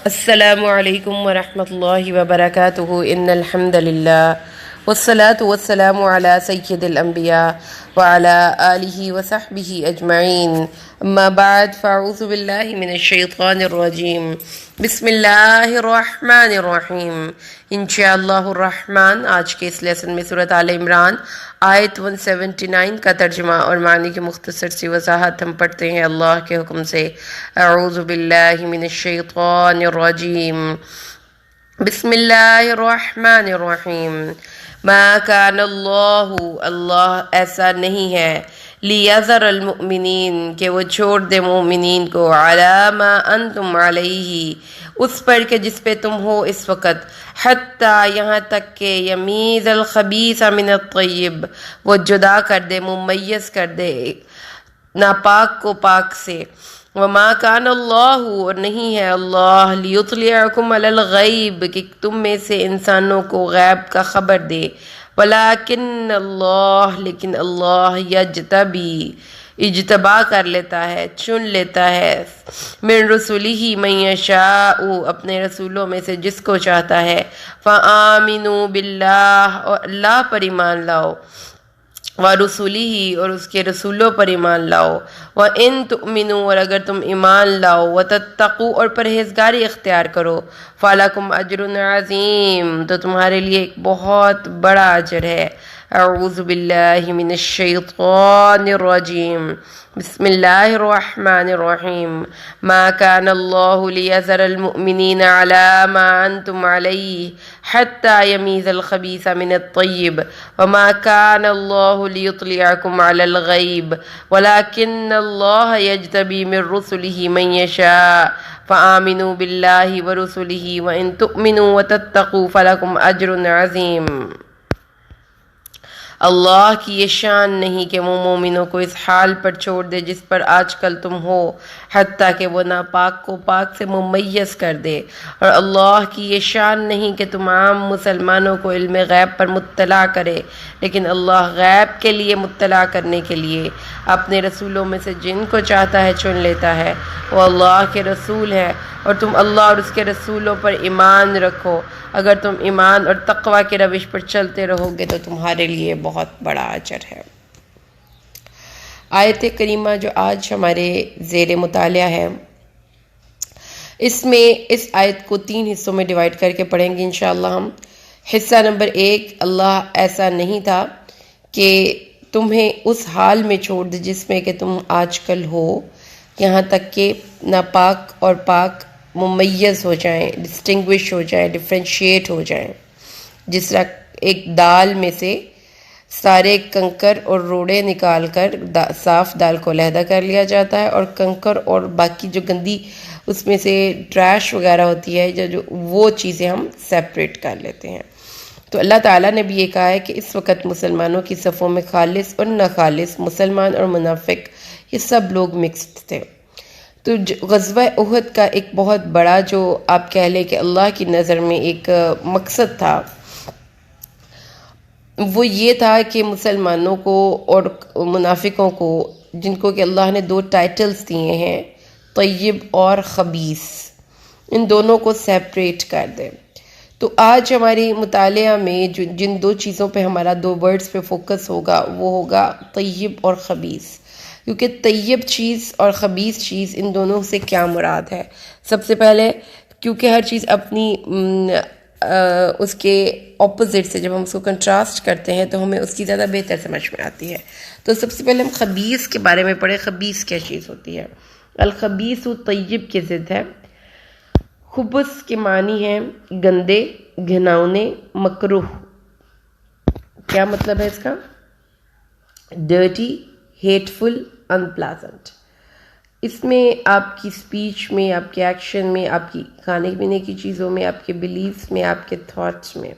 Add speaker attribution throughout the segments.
Speaker 1: السلام علیکم ورحمۃ اللہ وبرکاتہ ان الحمد للہ والصلاة والسلام علی سید الانبیاء وعلی آلہ وصحبہ اجمعین اما بعد فاعوذ باللہ من الشیطان الرجیم بسم اللہ الرحمن الرحیم انشاءاللہ الرحمن آج کے اس لیسن میں سورۃ آل عمران آیت 179 کا ترجمہ اور معنی کی مختصر سی وضاحت ہم پڑھتے ہیں اللہ کے حکم سے۔ اعوذ باللہ من الشیطان الرجیم بسم اللہ الرحمن الرحیم ما کان اللہ ایسا نہیں ہے لیذر المؤمنین کہ وہ چھوڑ دے مومنین کو علی ما انتم علیہ اس پر کہ جس پہ تم ہو اس وقت، حتیٰ یہاں تک کہ یمیز الخبیث من الطیب وہ جدا کر دے، ممیز کر دے ناپاک کو پاک سے۔ وما کان اللہ اور نہیں ہے اللہ لیطلعکم علی الغیب کہ تم میں سے انسانوں کو غیب کا خبر دے، ولیکن اللہ لیکن اللہ یجتبی اجتبا کر لیتا ہے، چن لیتا ہے، من رسولہ من یشاء اپنے رسولوں میں سے جس کو چاہتا ہے۔ فآمنوا باللہ اور اللہ پر ایمان لاؤ، وَرُسُلِهِ اور اس کے رسولوں پر ایمان لاؤ، وَإِن تُؤْمِنُوا اور اگر تم ایمان لاؤ، وَتَتَّقُوا اور پرہیزگاری اختیار کرو، فَلَكُمْ أَجْرٌ عَظِيمٌ تو تمہارے لیے ایک بہت بڑا اجر ہے۔ اعوذ باللہ من الشیطان الرجیم بسم اللہ الرحمن الرحیم ما کان اللہ لیذر المؤمنین علی ما انتم علیہ حتی یمیز الخبیث من الطیب وما کان اللہ لیطلعکم علی الغیب ولکن اللہ یجتبی من رسلہ من یشاء فآمنوا باللہ ورسلہ وإن تؤمنوا وتتقوا فلکم اجر عظیم۔ اللہ کی یہ شان نہیں کہ وہ مومنوں کو اس حال پر چھوڑ دے جس پر آج کل تم ہو، حتیٰ کہ وہ ناپاک کو پاک سے ممیز کر دے، اور اللہ کی یہ شان نہیں کہ تمام مسلمانوں کو علم غیب پر مطلع کرے، لیکن اللہ غیب کے لیے مطلع کرنے کے لیے اپنے رسولوں میں سے جن کو چاہتا ہے چن لیتا ہے۔ وہ اللہ کے رسول ہے اور تم اللہ اور اس کے رسولوں پر ایمان رکھو، اگر تم ایمان اور تقوی کے روش پر چلتے رہو گے تو تمہارے لیے بہت بڑا اجر ہے۔ آیت کریمہ جو آج ہمارے زیر مطالعہ ہے، اس میں اس آیت کو 3 حصوں میں ڈیوائیڈ کر کے پڑھیں گے انشاءاللہ ہم۔ حصہ نمبر 1، اللہ ایسا نہیں تھا کہ تمہیں اس حال میں چھوڑ دے جس میں کہ تم آج کل ہو، یہاں تک کہ ناپاک اور پاک ممیز ہو جائیں، ڈسٹنگوش ہو جائیں، ڈفرینشیٹ ہو جائیں۔ جس طرح ایک دال میں سے سارے کنکر اور روڑے نکال کر صاف دال کو علیحدہ کر لیا جاتا ہے، اور کنکر اور باقی جو گندی اس میں سے ٹریش وغیرہ ہوتی ہے جو وہ چیزیں ہم سیپریٹ کر لیتے ہیں۔ تو اللہ تعالیٰ نے بھی یہ کہا ہے کہ اس وقت مسلمانوں کی صفوں میں خالص اور ناخالص، مسلمان اور منافق، یہ سب لوگ مکسڈ تھے۔ تو غزوہ احد کا ایک بہت بڑا جو آپ کہہ لیں کہ اللہ کی نظر میں ایک مقصد تھا، وہ یہ تھا کہ مسلمانوں کو اور منافقوں کو، جن کو کہ اللہ نے 2 ٹائٹلز دیے ہیں، طیب اور خبیث، ان دونوں کو سیپریٹ کر دیں۔ تو آج ہماری مطالعہ میں جن 2 چیزوں پہ ہمارا 2 ورڈز پہ فوکس ہوگا وہ ہوگا طیب اور خبیث، کیونکہ طیب چیز اور خبیث چیز ان دونوں سے کیا مراد ہے۔ سب سے پہلے کیونکہ ہر چیز اپنی اس کے اپوزٹ سے جب ہم اس کو کنٹراسٹ کرتے ہیں تو ہمیں اس کی زیادہ بہتر سمجھ میں آتی ہے۔ تو سب سے پہلے ہم خبیث کے بارے میں پڑھیں، خبیث کیا چیز ہوتی ہے۔ الخبیث طیب کی ضد ہے۔ خبث کے معنی ہیں گندے، گھناؤنے، مکروہ۔ کیا مطلب ہے اس کا؟ Dirty, ہیٹفل، unpleasant. اس میں آپ کی سپیچ میں، آپ کے ایکشن میں، آپ کی کھانے پینے کی چیزوں میں، آپ کے بلیفز میں، آپ کے تھاٹس میں،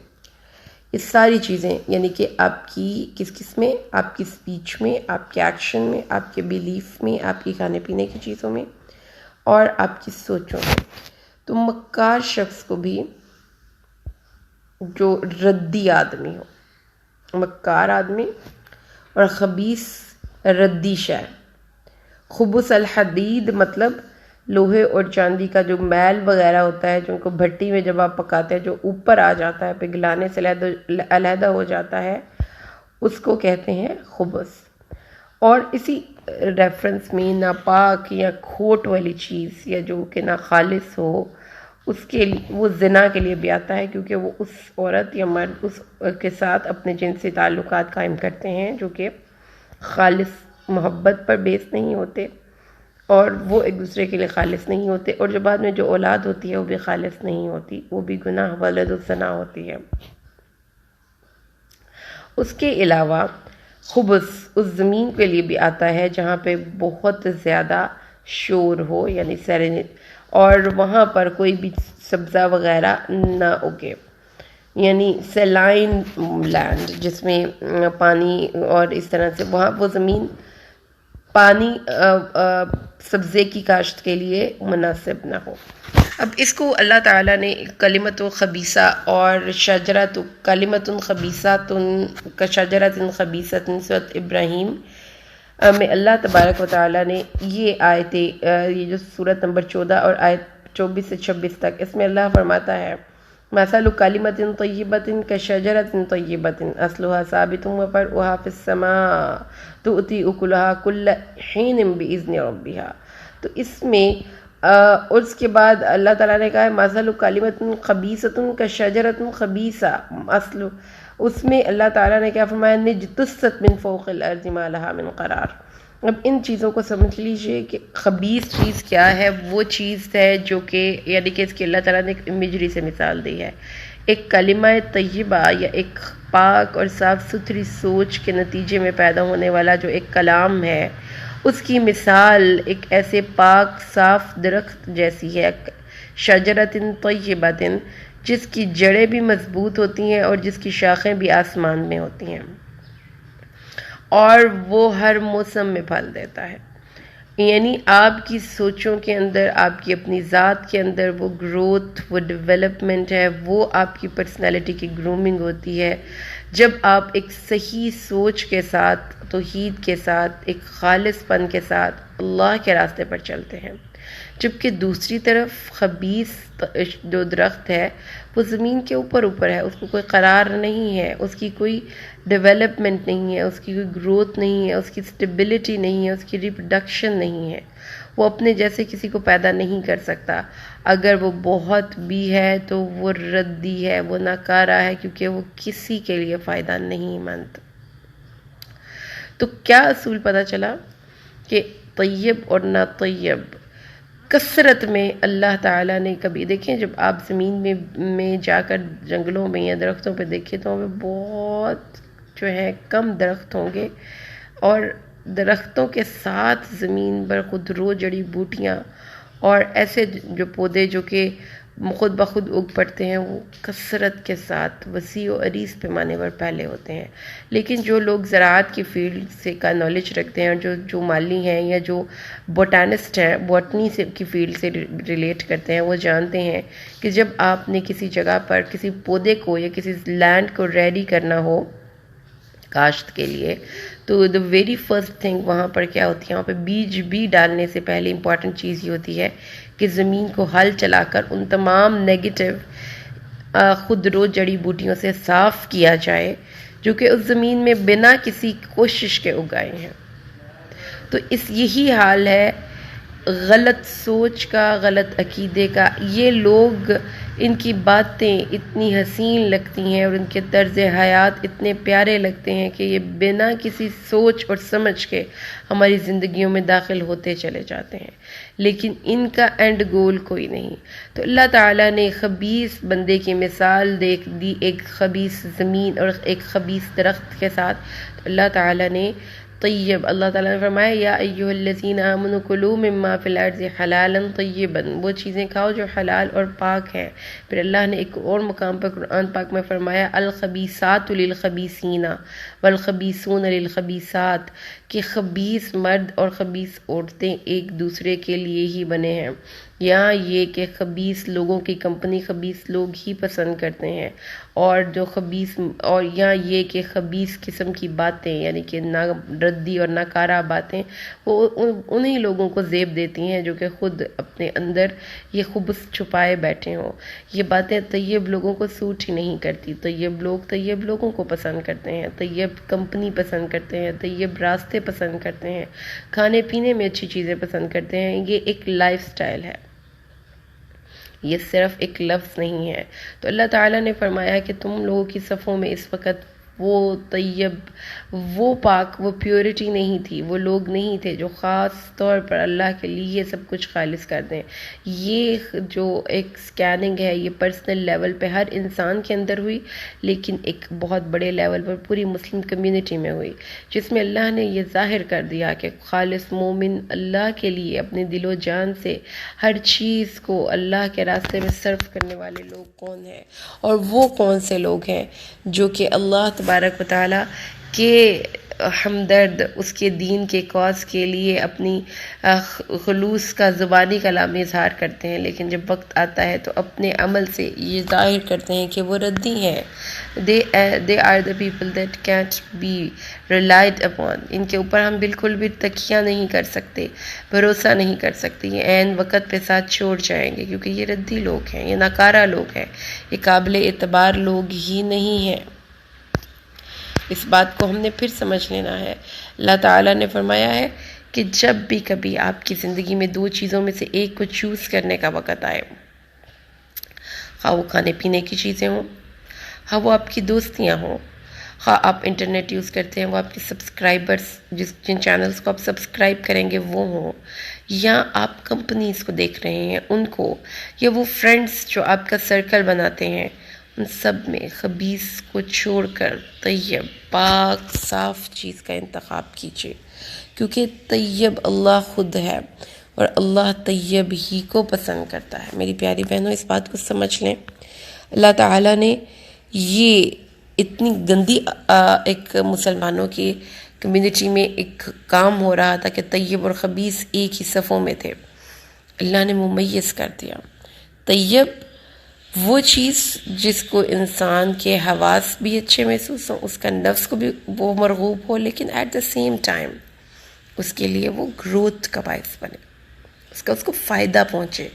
Speaker 1: یہ ساری چیزیں یعنی کہ آپ کی کس میں، آپ کی سپیچ میں، آپ کے ایکشن میں، آپ کے بلیف میں، آپ کی کھانے پینے کی چیزوں میں اور آپ کی سوچوں میں۔ تو مکار شخص کو بھی جو ردی آدمی ہو، مکار آدمی، اور خبیث ردی شے۔ خبث الحدید مطلب لوہے اور چاندی کا جو میل وغیرہ ہوتا ہے، جو ان کو بھٹی میں جب آپ پکاتے ہیں جو اوپر آ جاتا ہے، پگھلانے سے علیحدہ ہو جاتا ہے، اس کو کہتے ہیں خبث۔ اور اسی ریفرنس میں ناپاک یا کھوٹ والی چیز یا جو کہ نا خالص ہو، اس کے لیے وہ زنا کے لیے بھی آتا ہے، کیونکہ وہ اس عورت یا مرد اس کے ساتھ اپنے جنسی تعلقات قائم کرتے ہیں جو کہ خالص محبت پر بیس نہیں ہوتے، اور وہ ایک دوسرے کے لیے خالص نہیں ہوتے، اور جو بعد میں جو اولاد ہوتی ہے وہ بھی خالص نہیں ہوتی، وہ بھی گناہ ولد الزنا ہوتی ہے۔ اس کے علاوہ خبث اس زمین کے لیے بھی آتا ہے جہاں پہ بہت زیادہ شور ہو، یعنی سیرینٹ، اور وہاں پر کوئی بھی سبزہ وغیرہ نہ اگے، یعنی سیلائن لینڈ جس میں پانی، اور اس طرح سے وہاں وہ زمین پانی سبزے کی کاشت کے لیے مناسب نہ ہو۔ اب اس کو اللہ تعالیٰ نے کلمت خبیثہ اور شجرت کلمت خبیثۃ کا شجرت خبیثۃ سورۃ ابراہیم میں اللہ تبارک و تعالیٰ نے یہ آیتیں، یہ جو سورت نمبر 14 اور آیت 24 سے 26 تک، اس میں اللہ فرماتا ہے مثل کلمۃ طیبۃ کشجرۃ طیبۃ اصلها ثابت وفرعها فی السماء تؤتی اکلها کل حین باذن ربها۔ تو اس میں اور اس کے بعد اللہ تعالیٰ نے کہا ہے مثل کلمۃ خبیثۃ کشجرۃ خبیثہ، اصل اس میں اللہ تعالیٰ نے کیا فرمایا، نجتثت من فوق الارض ما لها من قرار۔ اب ان چیزوں کو سمجھ لیجئے کہ خبیث چیز کیا ہے۔ وہ چیز ہے جو کہ یعنی کہ اس کی اللہ تعالیٰ نے ایک امیجری سے مثال دی ہے، ایک کلمہ طیبہ یا ایک پاک اور صاف ستھری سوچ کے نتیجے میں پیدا ہونے والا جو ایک کلام ہے، اس کی مثال ایک ایسے پاک صاف درخت جیسی ہے، شجرۃ طیبۃ، جس کی جڑیں بھی مضبوط ہوتی ہیں اور جس کی شاخیں بھی آسمان میں ہوتی ہیں، اور وہ ہر موسم میں پھل دیتا ہے۔ یعنی آپ کی سوچوں کے اندر، آپ کی اپنی ذات کے اندر وہ گروتھ، وہ ڈیولپمنٹ ہے، وہ آپ کی پرسنالٹی کی گرومنگ ہوتی ہے جب آپ ایک صحیح سوچ کے ساتھ، توحید کے ساتھ، ایک خالص پن کے ساتھ اللہ کے راستے پر چلتے ہیں۔ جبکہ دوسری طرف خبیث جو درخت ہے وہ زمین کے اوپر ہے، اس کو کوئی قرار نہیں ہے، اس کی کوئی ڈیولپمنٹ نہیں ہے، اس کی کوئی گروتھ نہیں ہے، اس کی سٹیبلٹی نہیں ہے، اس کی ریپروڈکشن نہیں ہے، وہ اپنے جیسے کسی کو پیدا نہیں کر سکتا۔ اگر وہ بہت بھی ہے تو وہ ردی ہے، وہ ناکارہ ہے، کیونکہ وہ کسی کے لیے فائدہ نہیں مند۔ تو کیا اصول پتہ چلا کہ طیب اور ناطیب کثرت میں اللہ تعالیٰ نے کبھی، دیکھیں جب آپ زمین میں جا کر جنگلوں میں یا درختوں پہ دیکھیں تو ہمیں بہت جو ہے کم درخت ہوں گے، اور درختوں کے ساتھ زمین پر خودرو جڑی بوٹیاں اور ایسے جو پودے جو کہ خود بخود اگ پڑتے ہیں، وہ کثرت کے ساتھ وسیع و عریض پیمانے پر پھیلے ہوتے ہیں۔ لیکن جو لوگ زراعت کی فیلڈ سے کا نالج رکھتے ہیں، اور جو مالی ہیں یا جو بوٹانسٹ ہیں، بوٹنی سے کی فیلڈ سے ریلیٹ کرتے ہیں، وہ جانتے ہیں کہ جب آپ نے کسی جگہ پر کسی پودے کو یا کسی لینڈ کو ریڈی کرنا ہو کاشت کے لیے، تو the very first thing وہاں پر کیا ہوتی ہے، وہاں پہ بیج بھی ڈالنے سے پہلے امپورٹنٹ چیز یہ ہوتی ہے کہ زمین کو ہل چلا کر ان تمام نیگیٹو خودرو جڑی بوٹیوں سے صاف کیا جائے جو کہ اس زمین میں بنا کسی کوشش کے اگائے ہیں۔ تو یہی حال ہے غلط سوچ کا، غلط عقیدے کا۔ یہ لوگ، ان کی باتیں اتنی حسین لگتی ہیں اور ان کے طرز حیات اتنے پیارے لگتے ہیں کہ یہ بنا کسی سوچ اور سمجھ کے ہماری زندگیوں میں داخل ہوتے چلے جاتے ہیں، لیکن ان کا اینڈ گول کوئی نہیں۔ تو اللہ تعالیٰ نے خبیث بندے کی مثال دی ایک خبیث زمین اور ایک خبیث درخت کے ساتھ۔ تو اللہ تعالیٰ نے طیب، اللہ تعالیٰ نے فرمایا یا ایھا الذین آمنوا کلوا مما فی الارض حلالا طیبا، وہ چیزیں کھاؤ جو حلال اور پاک ہیں۔ پھر اللہ نے ایک اور مقام پر قرآن پاک میں فرمایا الخبیثات للخبیثین والخبیثون للخبیثات، کہ خبیث مرد اور خبیث عورتیں ایک دوسرے کے لیے ہی بنے ہیں۔ یا یہ کہ خبیث لوگوں کی کمپنی خبیث لوگ ہی پسند کرتے ہیں، اور جو خبیث، اور یا یہ کہ خبیث قسم کی باتیں یعنی کہ نا ردی اور ناکارہ باتیں وہ انہی لوگوں کو زیب دیتی ہیں جو کہ خود اپنے اندر یہ خبث چھپائے بیٹھے ہوں۔ یہ باتیں طیب لوگوں کو سوٹ ہی نہیں کرتی۔ طیب لوگ طیب لوگوں کو پسند کرتے ہیں، طیب کمپنی پسند کرتے ہیں، طیب راستے پسند کرتے ہیں، کھانے پینے میں اچھی چیزیں پسند کرتے ہیں۔ یہ ایک لائف سٹائل ہے، یہ صرف ایک لفظ نہیں ہے۔ تو اللہ تعالیٰ نے فرمایا کہ تم لوگوں کی صفوں میں اس وقت وہ طیب، وہ پاک، وہ پیورٹی نہیں تھی، وہ لوگ نہیں تھے جو خاص طور پر اللہ کے لیے یہ سب کچھ خالص کر دیں۔ یہ جو ایک سکیننگ ہے یہ پرسنل لیول پہ ہر انسان کے اندر ہوئی، لیکن ایک بہت بڑے لیول پر پوری مسلم کمیونٹی میں ہوئی، جس میں اللہ نے یہ ظاہر کر دیا کہ خالص مومن اللہ کے لیے اپنے دل و جان سے ہر چیز کو اللہ کے راستے میں صرف کرنے والے لوگ کون ہیں، اور وہ کون سے لوگ ہیں جو کہ اللہ تبارک و تعالیٰ کے ہمدرد، اس کے دین کے کاز کے لیے اپنی خلوص کا زبانی کلام اظہار کرتے ہیں، لیکن جب وقت آتا ہے تو اپنے عمل سے یہ ظاہر کرتے ہیں کہ وہ ردی ہیں۔ they are the people that can't be relied upon، ان کے اوپر ہم بالکل بھی تکیہ نہیں کر سکتے، بھروسہ نہیں کر سکتے، یہ عین وقت پہ ساتھ چھوڑ جائیں گے، کیونکہ یہ ردی لوگ ہیں، یہ ناکارہ لوگ ہیں، یہ قابل اعتبار لوگ ہی نہیں ہیں۔ اس بات کو ہم نے پھر سمجھ لینا ہے۔ اللہ تعالیٰ نے فرمایا ہے کہ جب بھی کبھی آپ کی زندگی میں دو چیزوں میں سے ایک کو چوز کرنے کا وقت آئے، خواہ وہ کھانے پینے کی چیزیں ہوں، خواہ وہ آپ کی دوستیاں ہوں، خواہ آپ انٹرنیٹ یوز کرتے ہیں وہ آپ کے سبسکرائبرز جن چینلز کو آپ سبسکرائب کریں گے وہ ہوں، یا آپ کمپنیز کو دیکھ رہے ہیں ان کو، یا وہ فرینڈز جو آپ کا سرکل بناتے ہیں، ان سب میں خبیث کو چھوڑ کر طیب، پاک، صاف چیز کا انتخاب کیجیے، کیونکہ طیب اللہ خود ہے اور اللہ طیب ہی کو پسند کرتا ہے۔ میری پیاری بہنوں، اس بات کو سمجھ لیں، اللہ تعالیٰ نے یہ اتنی گندی ایک مسلمانوں کی کمیونٹی میں ایک کام ہو رہا تھا کہ طیب اور خبیث ایک ہی صفوں میں تھے، اللہ نے ممیز کر دیا۔ طیب وہ چیز جس کو انسان کے حواس بھی اچھے محسوس ہوں، اس کا نفس کو بھی وہ مرغوب ہو، لیکن ایٹ دا سیم ٹائم اس کے لیے وہ گروتھ کا باعث بنے، اس کو فائدہ پہنچے۔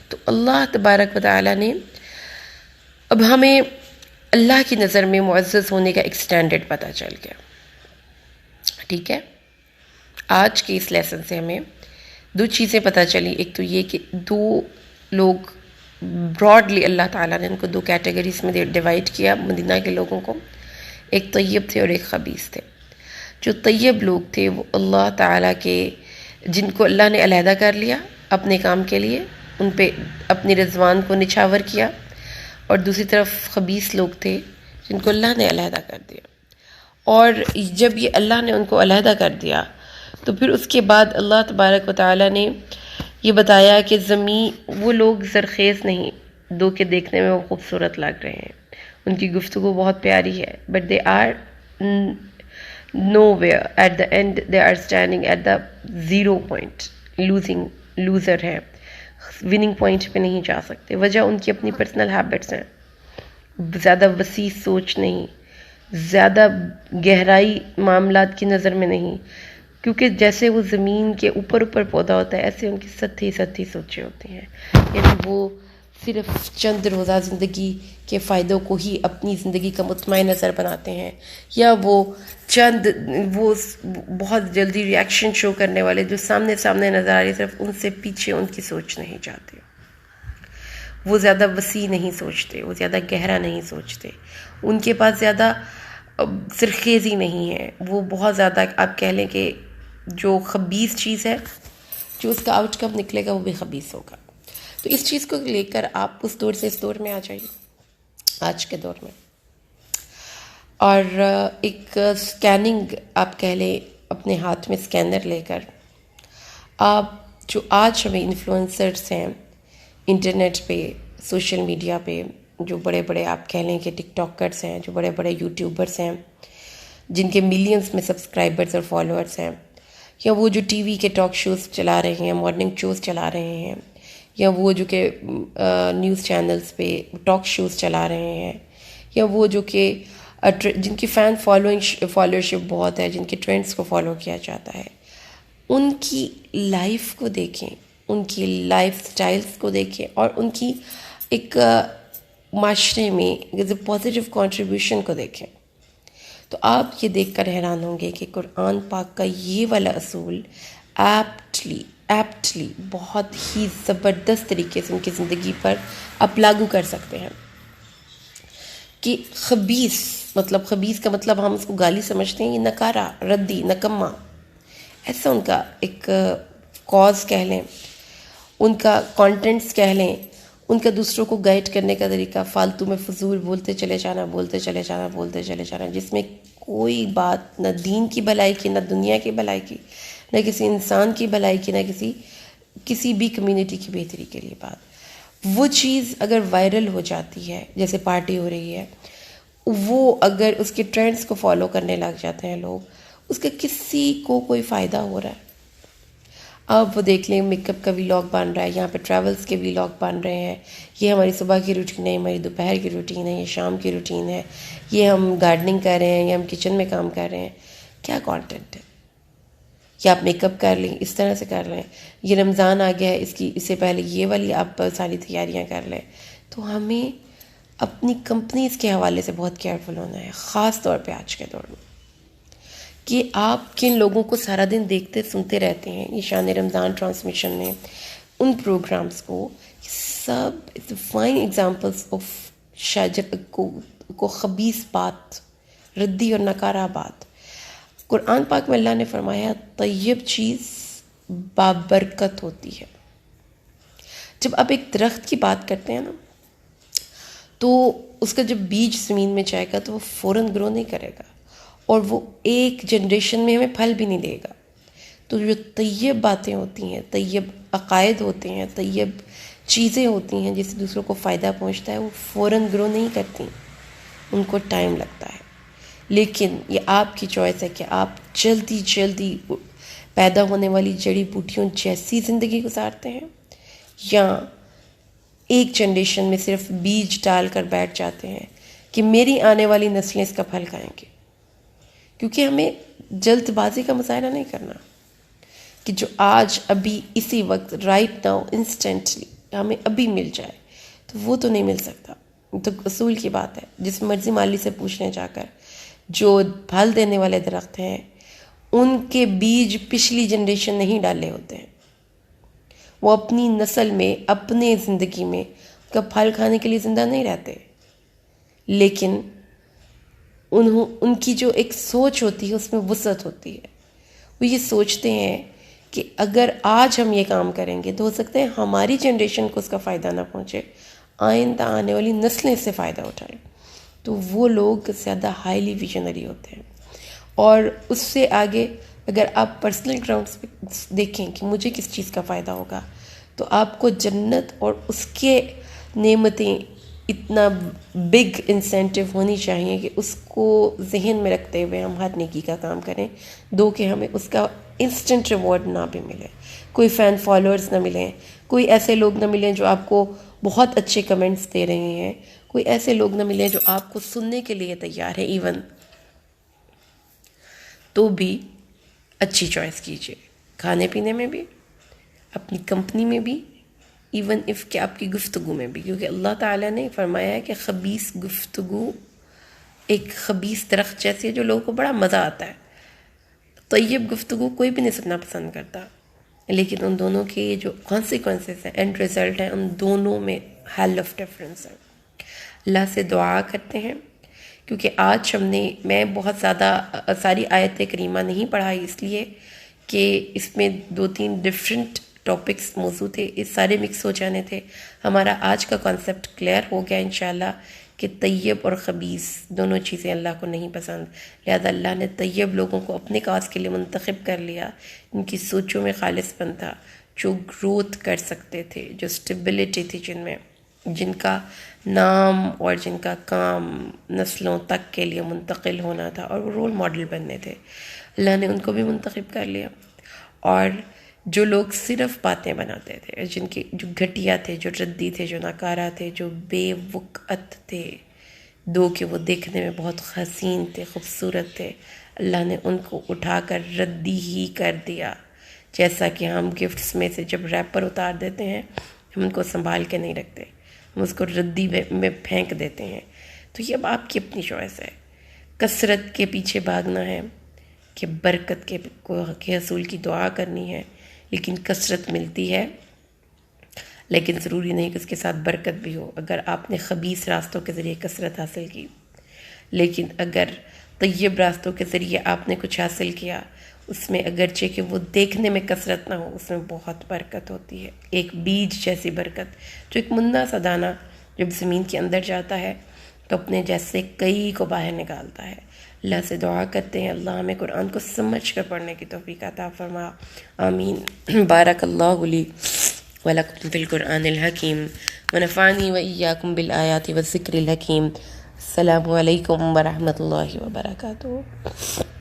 Speaker 1: تو اللہ تبارک و تعالیٰ نے اب ہمیں اللہ کی نظر میں معزز ہونے کا ایک سٹینڈرڈ پتہ چل گیا، ٹھیک ہے۔ آج کے اس لیسن سے ہمیں دو چیزیں پتہ چلی، ایک تو یہ کہ دو لوگ براڈلی اللہ تعالیٰ نے ان کو دو کیٹیگریز میں ڈیوائڈ کیا مدینہ کے لوگوں کو، ایک طیب تھے اور ایک خبیث تھے۔ جو طیب لوگ تھے وہ اللہ تعالیٰ کے، جن کو اللہ نے علیحدہ کر لیا اپنے کام کے لیے، ان پہ اپنی رضوان کو نچھاور کیا، اور دوسری طرف خبیث لوگ تھے جن کو اللہ نے علیحدہ کر دیا۔ اور جب یہ اللہ نے ان کو علیحدہ کر دیا تو پھر اس کے بعد اللہ تبارک و تعالیٰ نے یہ بتایا کہ زمین، وہ لوگ زرخیز نہیں، دو کے دیکھنے میں وہ خوبصورت لگ رہے ہیں، ان کی گفتگو بہت پیاری ہے، but they are nowhere at the end they are standing at the zero point، loser ہے، وننگ پوائنٹ پہ نہیں جا سکتے۔ وجہ ان کی اپنی پرسنل ہیبٹس ہیں، زیادہ وسیع سوچ نہیں، زیادہ گہرائی معاملات کی نظر میں نہیں، کیونکہ جیسے وہ زمین کے اوپر پودا ہوتا ہے ایسے ان کی سطحی سوچیں ہوتی ہیں، یعنی وہ صرف چند روزہ زندگی کے فائدوں کو ہی اپنی زندگی کا مطمئن نظر بناتے ہیں، یا وہ بہت جلدی ریاکشن شو کرنے والے جو سامنے نظر آ رہی، صرف ان سے پیچھے ان کی سوچ نہیں جاتے، وہ زیادہ وسیع نہیں سوچتے، وہ زیادہ گہرا نہیں سوچتے، ان کے پاس زیادہ سرخیزی نہیں ہے، وہ بہت زیادہ آپ کہہ لیں کہ جو خبیث چیز ہے جو اس کا آؤٹ کم نکلے گا وہ بھی خبیث ہوگا۔ تو اس چیز کو لے کر آپ اس دور سے اس دور میں آ جائیے، آج کے دور میں، اور ایک سکیننگ آپ کہہ لیں، اپنے ہاتھ میں سکینر لے کر آپ جو آج ہمیں انفلوئنسرز ہیں انٹرنیٹ پہ، سوشل میڈیا پہ، جو بڑے بڑے آپ کہہ لیں کہ ٹک ٹاکرز ہیں، جو بڑے بڑے یوٹیوبرز ہیں جن کے ملینز میں سبسکرائبرز اور فالوورز ہیں، یا وہ جو ٹی وی کے ٹاک شوز چلا رہے ہیں، مارننگ شوز چلا رہے ہیں، یا وہ جو کہ نیوز چینلز پہ ٹاک شوز چلا رہے ہیں، یا وہ جو کہ جن کی فالوورشپ بہت ہے، جن کے ٹرینڈز کو فالو کیا جاتا ہے، ان کی لائف کو دیکھیں، ان کی لائف سٹائلز کو دیکھیں، اور ان کی ایک معاشرے میں ایز اے پازیٹیو کنٹریبیوشن کو دیکھیں، تو آپ یہ دیکھ کر حیران ہوں گے کہ قرآن پاک کا یہ والا اصول ایپٹلی بہت ہی زبردست طریقے سے ان کی زندگی پر آپ لاگو کر سکتے ہیں. کہ خبیث کا مطلب ہم اس کو گالی سمجھتے ہیں، یہ نکارا، ردی، نکمہ، ایسا ان کا ایک کاز کہہ لیں، ان کا کانٹینٹس کہہ لیں، ان کا دوسروں کو گائیڈ کرنے کا طریقہ فالتو میں فضول بولتے چلے جانا، جس میں کوئی بات نہ دین کی بھلائی کی، نہ دنیا کی بھلائی کی، نہ کسی انسان کی بھلائی کی، نہ کسی بھی کمیونٹی کی بہتری کے لیے بات. وہ چیز اگر وائرل ہو جاتی ہے، جیسے پارٹی ہو رہی ہے، وہ اگر اس کے ٹرینڈز کو فالو کرنے لگ جاتے ہیں لوگ، اس کا کسی کو کوئی فائدہ ہو رہا ہے. اب وہ دیکھ لیں، میک اپ کا ویلاگ بن رہا ہے، یہاں پہ ٹریولز کے ویلاگ بن رہے ہیں، یہ ہماری صبح کی روٹین ہے، ہماری دوپہر کی روٹین ہے، یہ شام کی روٹین ہے، یہ ہم گارڈننگ کر رہے ہیں، یا ہم کچن میں کام کر رہے ہیں. کیا کانٹینٹ ہے؟ یا آپ میک اپ کر لیں، اس طرح سے کر لیں، یہ رمضان آ گیا ہے، اس سے پہلے یہ والی آپ ساری تیاریاں کر لیں. تو ہمیں اپنی کمپنیز کے حوالے سے بہت کیئرفل ہونا ہے، خاص طور پہ آج کے دور میں، کہ آپ کن لوگوں کو سارا دن دیکھتے سنتے رہتے ہیں. یہ شان رمضان ٹرانسمیشن میں ان پروگرامز سب فائن ایگزامپلس آف شاجر کو خبیث بات، ردی اور نکارہ بات. قرآن پاک میں اللہ نے فرمایا طیب چیز بابرکت ہوتی ہے. جب آپ ایک درخت کی بات کرتے ہیں نا، تو اس کا جب بیج زمین میں جائے گا تو وہ فوراً گرو نہیں کرے گا، اور وہ ایک جنریشن میں ہمیں پھل بھی نہیں دے گا. تو جو طیب باتیں ہوتی ہیں، طیب عقائد ہوتے ہیں، طیب چیزیں ہوتی ہیں جس سے دوسروں کو فائدہ پہنچتا ہے، وہ فوراً گرو نہیں کرتی، ان کو ٹائم لگتا ہے. لیکن یہ آپ کی چوائس ہے کہ آپ جلدی پیدا ہونے والی جڑی بوٹیوں جیسی زندگی گزارتے ہیں، یا ایک جنریشن میں صرف بیج ڈال کر بیٹھ جاتے ہیں کہ میری آنے والی نسلیں اس کا پھل کھائیں گے. کیونکہ ہمیں جلد بازی کا مظاہرہ نہیں کرنا، کہ جو آج ابھی اسی وقت رائٹ ناؤ انسٹنٹلی ہمیں ابھی مل جائے، تو وہ تو نہیں مل سکتا. تو اصول کی بات ہے، جس مرضی مالی سے پوچھنے جا کر، جو پھل دینے والے درخت ہیں ان کے بیج پچھلی جنریشن نہیں ڈالے ہوتے ہیں، وہ اپنی نسل میں، اپنے زندگی میں کا پھل کھانے کے لیے زندہ نہیں رہتے. لیکن ان کی جو ایک سوچ ہوتی ہے اس میں وسعت ہوتی ہے. وہ یہ سوچتے ہیں کہ اگر آج ہم یہ کام کریں گے تو ہو سکتا ہے ہماری جنریشن کو اس کا فائدہ نہ پہنچے، آئندہ آنے والی نسلیں اس سے فائدہ اٹھائیں. تو وہ لوگ زیادہ ہائیلی ویژنری ہوتے ہیں. اور اس سے آگے اگر آپ پرسنل گراؤنڈس پہ دیکھیں کہ مجھے کس چیز کا فائدہ ہوگا، تو آپ کو جنت اور اس کے نعمتیں اتنا بگ انسینٹیو ہونی چاہیے کہ اس کو ذہن میں رکھتے ہوئے ہم ہر نیکی کا کام کریں، دو کہ ہمیں اس کا انسٹنٹ ریوارڈ نہ بھی ملے، کوئی فین فالوورز نہ ملیں، کوئی ایسے لوگ نہ ملیں جو آپ کو بہت اچھے کمنٹس دے رہے ہیں، کوئی ایسے لوگ نہ ملیں جو آپ کو سننے کے لیے تیار ہے. ایون تو بھی اچھی چوائس کیجیے، کھانے پینے میں بھی، اپنی کمپنی میں بھی، ایون اف کہ آپ کی گفتگو میں بھی. کیونکہ اللہ تعالیٰ نے فرمایا ہے کہ خبیث گفتگو ایک خبیث درخت جیسی ہے جو لوگوں کو بڑا مزہ آتا ہے. طیب گفتگو کوئی بھی نہیں سننا پسند کرتا، لیکن ان دونوں کے جو کانسیکوینسز ہیں، اینڈ ریزلٹ ہیں، ان دونوں میں ہیل آف ڈفرینس ہے. اللہ سے دعا کرتے ہیں، کیونکہ آج میں بہت زیادہ ساری آیت کریمہ نہیں پڑھائی، اس لیے کہ اس میں 2-3 ڈفرینٹ ٹاپکس موضوع تھے، اس سارے مکس ہو جانے تھے. ہمارا آج کا کانسیپٹ کلیئر ہو گیا انشاءاللہ کہ طیب اور خبیث دونوں چیزیں اللہ کو نہیں پسند. لہذا اللہ نے طیب لوگوں کو اپنے کاز کے لیے منتخب کر لیا، ان کی سوچوں میں خالص پن تھا، جو گروتھ کر سکتے تھے، جو اسٹیبلٹی تھی جن کا نام اور جن کا کام نسلوں تک کے لیے منتقل ہونا تھا، اور وہ رول ماڈل بننے تھے. اللہ نے ان کو بھی منتخب کر لیا. اور جو لوگ صرف باتیں بناتے تھے، جو گھٹیا تھے، جو ردی تھے، جو ناکارہ تھے، جو بے وقعت تھے، کہ وہ دیکھنے میں بہت حسین تھے، خوبصورت تھے، اللہ نے ان کو اٹھا کر ردی ہی کر دیا. جیسا کہ ہم گفٹس میں سے جب ریپر اتار دیتے ہیں، ہم ان کو سنبھال کے نہیں رکھتے، ہم اس کو ردی میں پھینک دیتے ہیں. تو یہ اب آپ کی اپنی چوائس ہے. کثرت کے پیچھے بھاگنا ہے کہ برکت کے حصول کی دعا کرنی ہے، لیکن کثرت ملتی ہے، لیکن ضروری نہیں کہ اس کے ساتھ برکت بھی ہو. اگر آپ نے خبیث راستوں کے ذریعے کثرت حاصل کی، لیکن اگر طیب راستوں کے ذریعے آپ نے کچھ حاصل کیا، اس میں اگرچہ کہ وہ دیکھنے میں کثرت نہ ہو، اس میں بہت برکت ہوتی ہے. ایک بیج جیسی برکت، جو ایک منا سا دانہ جب زمین کے اندر جاتا ہے تو اپنے جیسے کئی کو باہر نکالتا ہے. اللہ سے دعا کرتے ہیں اللہ ہمیں قرآن کو سمجھ کر پڑھنے کی توفیق عطا فرما. آمین. بارک اللہ لی ولکم فی القرآن الحکیم ونفعنی وإیاکم بالآیات والذکر الحکیم. السلام علیکم ورحمۃ اللہ وبرکاتہ.